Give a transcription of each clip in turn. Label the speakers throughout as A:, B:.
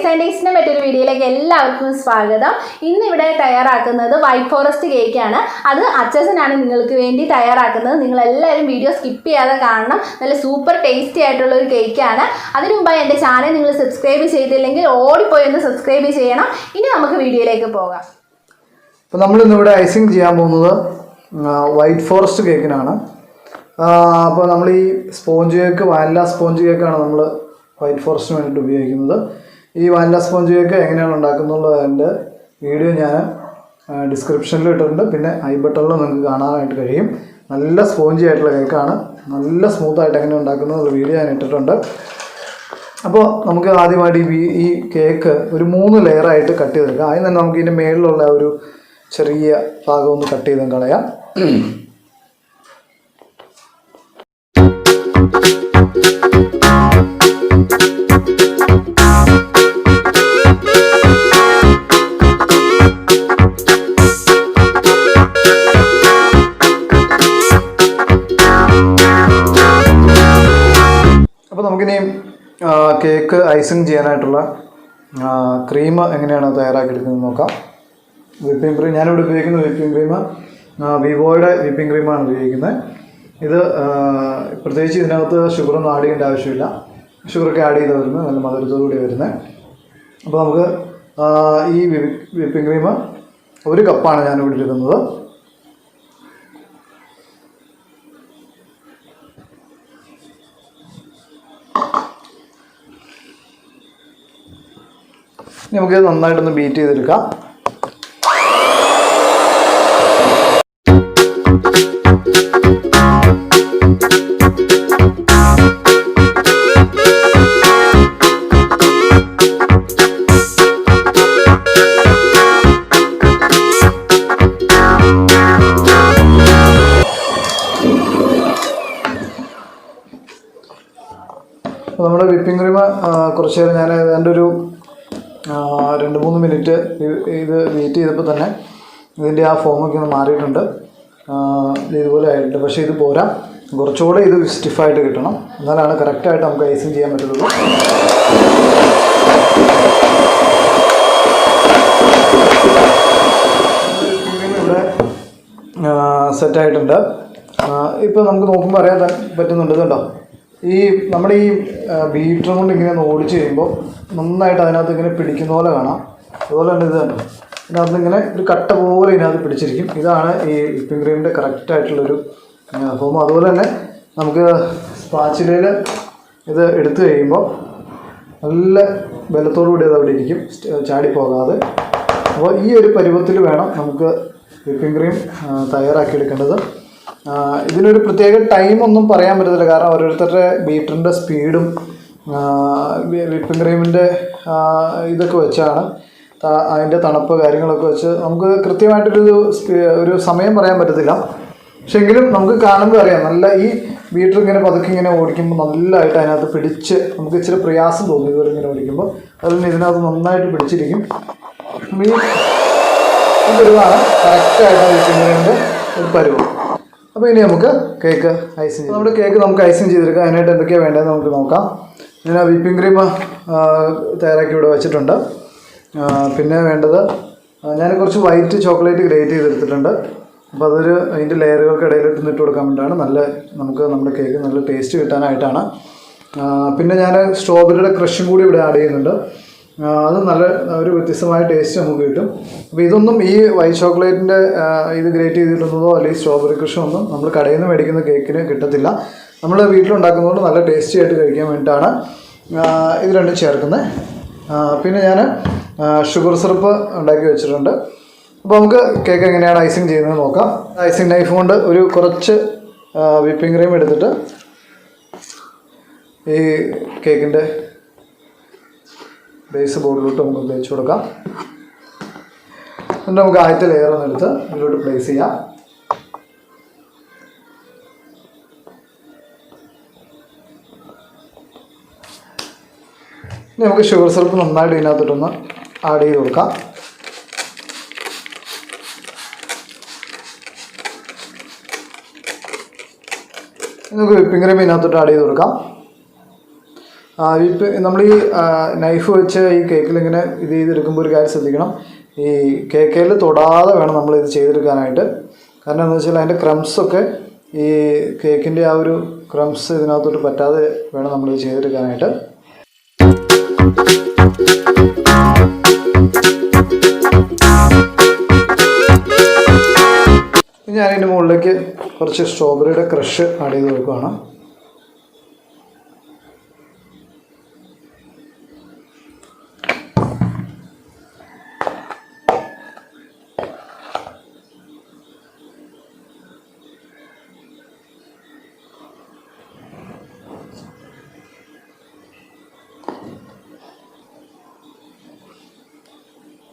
A: സയൻറ്റിസ്റ്റിനെ പറ്റിയൊരു വീഡിയോയിലേക്ക് എല്ലാവർക്കും സ്വാഗതം. ഇന്നിവിടെ തയ്യാറാക്കുന്നത് വൈറ്റ് ഫോറസ്റ്റ് കേക്കാണ്. അത് അച്ഛനാണ് നിങ്ങൾക്ക് വേണ്ടി തയ്യാറാക്കുന്നത്. നിങ്ങളെല്ലാവരും വീഡിയോ സ്കിപ്പ് ചെയ്യാതെ കാണണം. നല്ല സൂപ്പർ ടേസ്റ്റി ആയിട്ടുള്ള ഒരു കേക്കാണ്. അതിനു മുമ്പായി എൻ്റെ ചാനൽ നിങ്ങൾ സബ്സ്ക്രൈബ് ചെയ്തില്ലെങ്കിൽ ഓടിപ്പോയി ഒന്ന് സബ്സ്ക്രൈബ് ചെയ്യണം. ഇനി നമുക്ക് വീഡിയോയിലേക്ക് പോകാം.
B: അപ്പോൾ നമ്മളിന്നിവിടെ ഐസിങ് ചെയ്യാൻ പോകുന്നത് വൈറ്റ് ഫോറസ്റ്റ് കേക്കിനാണ്. അപ്പോൾ നമ്മൾ ഈ സ്പോഞ്ച് കേക്ക്, വാനില സ്പോഞ്ച് കേക്കാണ് നമ്മൾ വൈറ്റ് ഫോറസ്റ്റിന് വേണ്ടിയിട്ട് ഉപയോഗിക്കുന്നത്. ഈ വാനില സ്പോഞ്ച് കേക്ക് എങ്ങനെയാണ് ഉണ്ടാക്കുന്നുള്ളതിൻ്റെ വീഡിയോ ഞാൻ ഡിസ്ക്രിപ്ഷനിൽ ഇട്ടിട്ടുണ്ട്. പിന്നെ ഐ ബട്ടണിൽ നിങ്ങൾക്ക് കാണാനായിട്ട് കഴിയും. നല്ല സ്പോഞ്ചി ആയിട്ടുള്ള കേക്കാണ്. നല്ല സ്മൂത്തായിട്ട് എങ്ങനെ ഉണ്ടാക്കുന്നത് വീഡിയോ ഞാൻ ഇട്ടിട്ടുണ്ട്. അപ്പോൾ നമുക്ക് ആദ്യമായിട്ട് ഈ കേക്ക് ഒരു 3 ലെയറായിട്ട് കട്ട് ചെയ്തെടുക്കാം. ആദ്യം തന്നെ നമുക്ക് ഇതിൻ്റെ മേളിലുള്ള ഒരു ചെറിയ ഭാഗം ഒന്ന് കട്ട് ചെയ്ത് കളയാം. അപ്പോൾ നമുക്കിനി കേക്ക് ഐസിങ് ചെയ്യാനായിട്ടുള്ള ക്രീം എങ്ങനെയാണ് തയ്യാറാക്കിയെടുക്കുന്നത് നോക്കാം. വിപ്പിംഗ് ക്രീം ഞാനിവിടെ ഉപയോഗിക്കുന്ന വിപ്പിംഗ് ക്രീം വിവോയുടെ വിപ്പിംഗ് ക്രീമാണ് ഉപയോഗിക്കുന്നത്. ഇത് പ്രത്യേകിച്ച് ഇതിനകത്ത് ഷുഗറൊന്നും ആഡ് ചെയ്യേണ്ട ആവശ്യമില്ല. ഷുഗറൊക്കെ ആഡ് ചെയ്ത് വരുന്നത് നല്ല മധുരത്തോടുകൂടി വരുന്നത്. അപ്പോൾ നമുക്ക് ഈ വിപ്പിംഗ് ക്രീം 1 കപ്പാണ് ഞാനിവിടെ എടുക്കുന്നത്. നമുക്കിത് നന്നായിട്ടൊന്ന് ബീറ്റ് ചെയ്തെടുക്കാം. നമ്മുടെ വിപ്പിംഗ് ക്രീം കുറച്ച് നേരം ഞാൻ ഏതാണ്ട് ഒരു 2-3 മിനിറ്റ് ഇത് വെയിറ്റ് ചെയ്തപ്പോൾ തന്നെ ഇതിൻ്റെ ആ ഫോമൊക്കെ ഒന്ന് മാറിയിട്ടുണ്ട്. ഇതുപോലെ ആയിട്ടുണ്ട്. പക്ഷേ ഇത് പോരാ, കുറച്ചുകൂടെ ഇത് സ്റ്റിഫായിട്ട് കിട്ടണം. എന്നാലാണ് കറക്റ്റായിട്ട് നമുക്ക് ഐസിങ് ചെയ്യാൻ പറ്റുള്ളൂ. ഇവിടെ സെറ്റായിട്ടുണ്ട്. ഇപ്പോൾ നമുക്ക് നോക്കുമ്പോൾ അറിയാൻ പറ്റുന്നുണ്ട്. ഇതുണ്ടോ, ഈ നമ്മുടെ ഈ ബീറ്റർ കൊണ്ട് ഇങ്ങനെ ഒന്ന് ഓടിച്ച് കഴിയുമ്പോൾ നന്നായിട്ട് അതിനകത്ത് ഇങ്ങനെ പിടിക്കുന്ന പോലെ കാണാം. അതുപോലെ തന്നെ ഇത് കണ്ടോ, ഇതിനകത്ത് ഇങ്ങനെ ഒരു കട്ട പോലെ ഇതിനകത്ത് പിടിച്ചിരിക്കും. ഇതാണ് ഈ വിപ്പിംഗ് ക്രീമിൻ്റെ കറക്റ്റായിട്ടുള്ളൊരു ഫോം. അതുപോലെ തന്നെ നമുക്ക് സ്പാച്ചിലയിൽ ഇത് എടുത്തു കഴിയുമ്പോൾ നല്ല ബലത്തോടു കൂടി അത് അവിടെ ഇരിക്കും, ചാടിപ്പോകാതെ. അപ്പോൾ ഈ ഒരു പരുവത്തിൽ വേണം നമുക്ക് വിപ്പിംഗ് ക്രീം തയ്യാറാക്കിയെടുക്കേണ്ടത്. ഇതിനൊരു പ്രത്യേക ടൈമൊന്നും പറയാൻ പറ്റത്തില്ല. കാരണം ഓരോരുത്തരുടെ ബീറ്ററിൻ്റെ സ്പീഡും വിപ്പിംഗ് ക്രീമിൻ്റെ ഇതൊക്കെ വെച്ചാണ്, അതിൻ്റെ തണുപ്പ് കാര്യങ്ങളൊക്കെ വെച്ച് നമുക്ക് കൃത്യമായിട്ടൊരു സമയം പറയാൻ പറ്റത്തില്ല. പക്ഷെ എങ്കിലും നമുക്ക് കാണുമ്പോൾ അറിയാം, നല്ല ഈ ബീറ്റർ ഇങ്ങനെ പതുക്കെ ഇങ്ങനെ ഓടിക്കുമ്പോൾ നല്ലതായിട്ട് അതിനകത്ത് പിടിച്ച് നമുക്ക് ഇച്ചിരി പ്രയാസം തോന്നും ഇതുപോലെ ഇങ്ങനെ ഓടിക്കുമ്പോൾ. അതുകൊണ്ട് ഇതിനകത്ത് നന്നായിട്ട് പിടിച്ചിരിക്കും. ഈ പരുവാണ് കറക്റ്റായിട്ട് വിപ്പിംഗ് ക്രീമിൻ്റെ ഒരു പരുവം. അപ്പോൾ ഇനി നമുക്ക് കേക്ക് ഐസിങ് ചെയ്യാം. നമ്മുടെ കേക്ക് നമുക്ക് ഐസിങ് ചെയ്തെടുക്കാം. അതിനായിട്ട് എന്തൊക്കെയാണ് വേണ്ടതെന്ന് നമുക്ക് നോക്കാം. ഞാൻ വിപ്പിംഗ് ക്രീം തയ്യാറാക്കി ഇവിടെ വെച്ചിട്ടുണ്ട്. പിന്നെ വേണ്ടത്, ഞാൻ കുറച്ച് വൈറ്റ് ചോക്ലേറ്റ് ഗ്രേറ്റ് ചെയ്തെടുത്തിട്ടുണ്ട്. അപ്പോൾ അതിൻ്റെ ലെയറുകൾക്കിടയിലിട്ട് ഇട്ട് കൊടുക്കാൻ വേണ്ടിയിട്ടാണ്. നമുക്ക് നമ്മുടെ കേക്ക് നല്ല ടേസ്റ്റ് കിട്ടാനായിട്ടാണ്. പിന്നെ ഞാൻ സ്ട്രോബെറിയുടെ ക്രഷും കൂടി ഇവിടെ ആഡ് ചെയ്യുന്നുണ്ട്. അത് നല്ല ഒരു വ്യത്യസ്തമായ ടേസ്റ്റ് നമുക്ക് കിട്ടും. അപ്പോൾ ഇതൊന്നും ഈ വൈറ്റ് ചോക്ലേറ്റിൻ്റെ ഇത് ഗ്രേറ്റ് ചെയ്തിട്ടുള്ളതോ അല്ലെങ്കിൽ സ്ട്രോബെറി ക്രഷോ ഒന്നും നമ്മൾ കടയിൽ നിന്ന് മേടിക്കുന്ന കേക്കിന് കിട്ടത്തില്ല. നമ്മൾ വീട്ടിലുണ്ടാക്കുന്നതുകൊണ്ട് നല്ല ടേസ്റ്റി ആയിട്ട് കഴിക്കാൻ വേണ്ടിയിട്ടാണ് ഇത് രണ്ടും ചേർക്കുന്നത്. പിന്നെ ഞാൻ ഷുഗർ സിറപ്പ് ഉണ്ടാക്കി വെച്ചിട്ടുണ്ട്. അപ്പോൾ നമുക്ക് കേക്ക് എങ്ങനെയാണ് ഐസിങ് ചെയ്യുന്നത് നോക്കാം. ഐസിങ് നൈഫ് കൊണ്ട് കുറച്ച് വിപ്പിംഗ് ക്രീം എടുത്തിട്ട് ഈ കേക്കിൻ്റെ ബേസ് ബോർഡിലോട്ട് നമുക്ക് തേച്ച് കൊടുക്കാം. എന്നിട്ട് നമുക്ക് ആദ്യത്തെ ലെയർ ഒന്ന് എടുത്ത് ഇതിലോട്ട് പ്ലേസ് ചെയ്യാം. ഇനി നമുക്ക് ഷുഗർ സിറപ്പ് നന്നായിട്ട് ഇതിനകത്തോട്ടൊന്ന് ആഡ് ചെയ്ത് കൊടുക്കാം. നമുക്ക് വിപ്പിംഗ് ക്രീം ഇതിനകത്തോട്ട് ആഡ് ചെയ്ത് കൊടുക്കാം. ഇപ്പം നമ്മൾ ഈ നൈഫ് വെച്ച് ഈ കേക്കിൽ ഇങ്ങനെ ഇത് ചെയ്തെടുക്കുമ്പോൾ ഒരു കാര്യം ശ്രദ്ധിക്കണം. ഈ കേക്കിൽ തൊടാതെ വേണം നമ്മൾ ഇത് ചെയ്തെടുക്കാനായിട്ട്. കാരണം എന്താണെന്ന് വെച്ചാൽ അതിൻ്റെ ക്രംസൊക്കെ ഈ കേക്കിൻ്റെ ആ ഒരു ക്രംസ് ഇതിനകത്തോട്ട് പറ്റാതെ വേണം നമ്മളിത് ചെയ്തെടുക്കാനായിട്ട്. ഞാനതിൻ്റെ മുകളിലേക്ക് കുറച്ച് സ്ട്രോബെറിയുടെ ക്രഷ് ആഡ് ചെയ്ത് വെക്കുകയാണ്.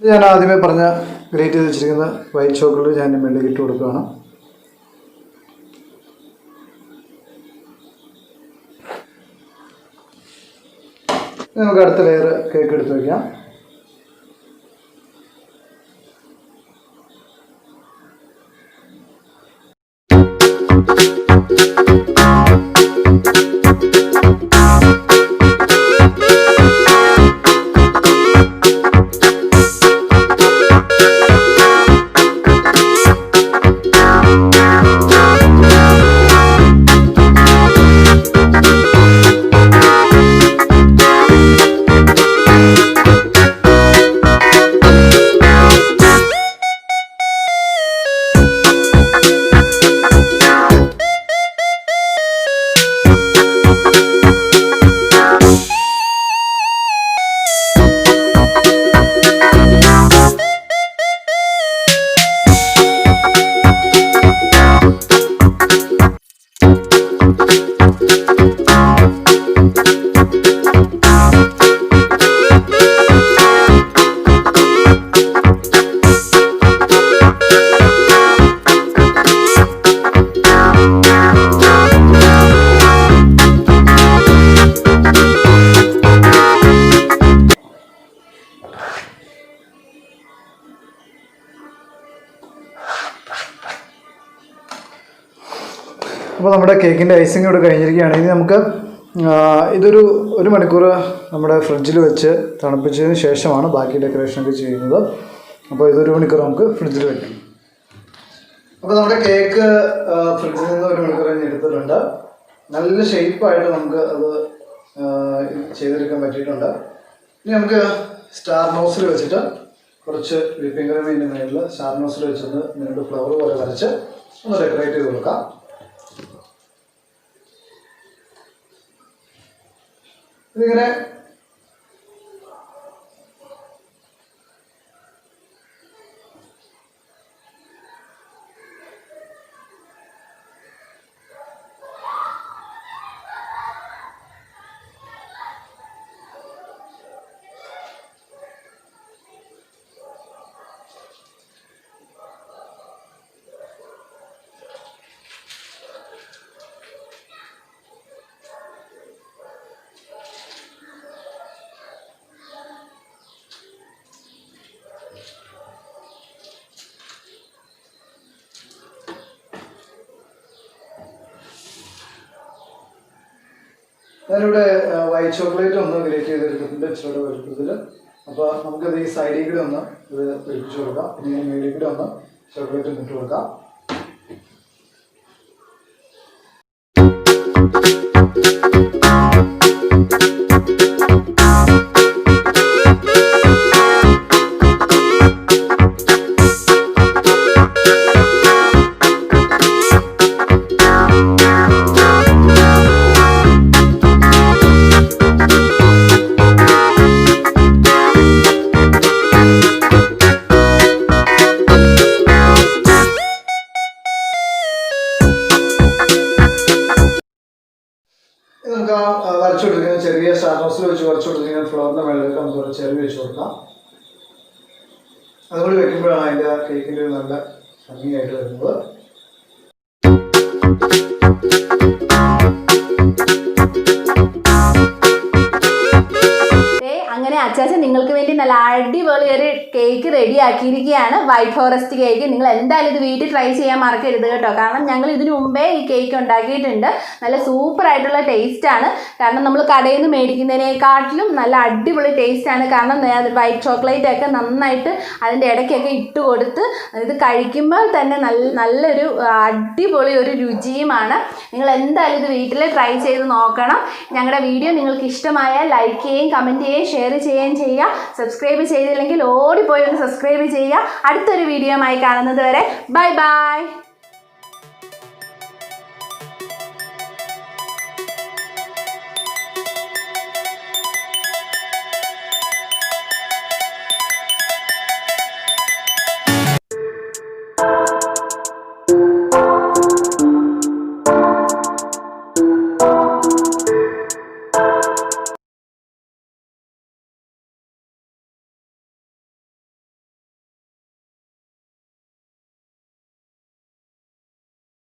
B: ഞാൻ ആദ്യമേ പറഞ്ഞ ഗ്രേറ്റ് ചെയ്ത് വെച്ചിരിക്കുന്ന വൈറ്റ് ചോക്ലേറ്റ് ഞാൻ മുകളിലേക്ക് ഇട്ട് കൊടുക്കുകയാണ്. നമുക്ക് അടുത്ത ലെയർ കേക്ക് എടുത്ത് വയ്ക്കാം. അപ്പോൾ നമ്മുടെ കേക്കിൻ്റെ ഐസിങ് ഇവിടെ കഴിഞ്ഞിരിക്കുകയാണ്. ഇനി നമുക്ക് ഇതൊരു 1 മണിക്കൂർ നമ്മുടെ ഫ്രിഡ്ജിൽ വെച്ച് തണുപ്പിച്ചതിന് ശേഷമാണ് ബാക്കി ഡെക്കറേഷനൊക്കെ ചെയ്യുന്നത്. അപ്പോൾ ഇതൊരു 1 മണിക്കൂർ നമുക്ക് ഫ്രിഡ്ജിൽ വെക്കണം. അപ്പോൾ നമ്മുടെ കേക്ക് ഫ്രിഡ്ജിൽ നിന്ന് 1 മണിക്കൂർ കഴിഞ്ഞ് എടുത്തിട്ടുണ്ട്. നല്ല ഷേപ്പായിട്ട് നമുക്ക് അത് ചെയ്തെടുക്കാൻ പറ്റിയിട്ടുണ്ട്. ഇനി നമുക്ക് സ്റ്റാർ നോസിൽ വെച്ചിട്ട് കുറച്ച് വിപ്പിംഗ് ക്രീമിൻ്റെ മേളിൽ സ്റ്റാർ നോസിൽ വെച്ചൊന്ന് നിങ്ങളുടെ ഫ്ലവർ പോലെ വരച്ച് ഒന്ന് ഡെക്കറേറ്റ് ചെയ്ത് കൊടുക്കാം. ഇതിങ്ങനെ ഞാനിവിടെ വൈറ്റ് ചോക്ലേറ്റ് ഒന്ന് ഗ്രേറ്റ് ചെയ്തെടുത്തിട്ടുണ്ട് ഇച്ചിരി വലുപ്പത്തിൽ. അപ്പോൾ നമുക്കത് ഈ സൈഡിൽ കൂടെ ഒന്ന് ഇത് പിടിപ്പിച്ച് കൊടുക്കാം. പിന്നെ ഈ മേളിൽ കൂടെ ഒന്ന് ചോക്ലേറ്റ് ഇട്ട് കൊടുക്കാം. നമുക്ക് വരച്ചു കൊടുക്കുന്ന ചെറിയ സ്റ്റാർ നോസിൽ വെച്ച് വരച്ചു കൊടുക്കുന്ന ഫ്ലവറിൻ്റെ മേളിലേക്ക് നമുക്ക് കുറച്ച് ചെറിയ വെച്ച് കൊടുക്കാം. അതുകൊണ്ട് വെക്കുമ്പോഴാണ് അതിൻ്റെ കേക്കിൻ്റെ നല്ല ഭംഗിയായിട്ട് വരുന്നത്.
A: അങ്ങനെ അച്ചാച്ചൻ നിങ്ങൾക്ക് വേണ്ടി നല്ല അടിപൊളി ഒരു കേക്ക് റെഡി ആക്കിയിരിക്കുകയാണ്. White forest cake. നിങ്ങൾ എന്തായാലും ഇത് വീട്ടിൽ ട്രൈ ചെയ്യാൻ മറക്കരുത് കേട്ടോ. കാരണം ഞങ്ങൾ ഇതിനു മുമ്പേ ഈ കേക്ക് ഉണ്ടാക്കിയിട്ടുണ്ട്. നല്ല സൂപ്പർ ആയിട്ടുള്ള ടേസ്റ്റാണ്. കാരണം നമ്മൾ കടയിൽ നിന്ന് മേടിക്കുന്നതിനേക്കാട്ടിലും നല്ല അടിപൊളി ടേസ്റ്റാണ്. കാരണം വൈറ്റ് ചോക്ലേറ്റ് ഒക്കെ നന്നായിട്ട് അതിൻ്റെ ഇടയ്ക്കൊക്കെ ഇട്ട് കൊടുത്ത് ഇത് കഴിക്കുമ്പോൾ തന്നെ നല്ലൊരു അടിപൊളി ഒരു രുചിയുമാണ്. നിങ്ങൾ എന്തായാലും ഇത് വീട്ടിൽ ട്രൈ ചെയ്ത് നോക്കണം. ഞങ്ങളുടെ വീഡിയോ നിങ്ങൾക്ക് ഇഷ്ടമായാൽ ലൈക്ക് ചെയ്യുകയും കമൻറ്റ് ചെയ്യുകയും ഷെയർ ചെയ്യുകയും ചെയ്യുക. സബ്സ്ക്രൈബ് ചെയ്തില്ലെങ്കിൽ ഓടിപ്പോയി ഒന്ന് സബ്സ്ക്രൈബ് ചെയ്യുക. അടുത്തൊരു വീഡിയോയുമായി കാണുന്നത് വരെ ബൈ ബൈ.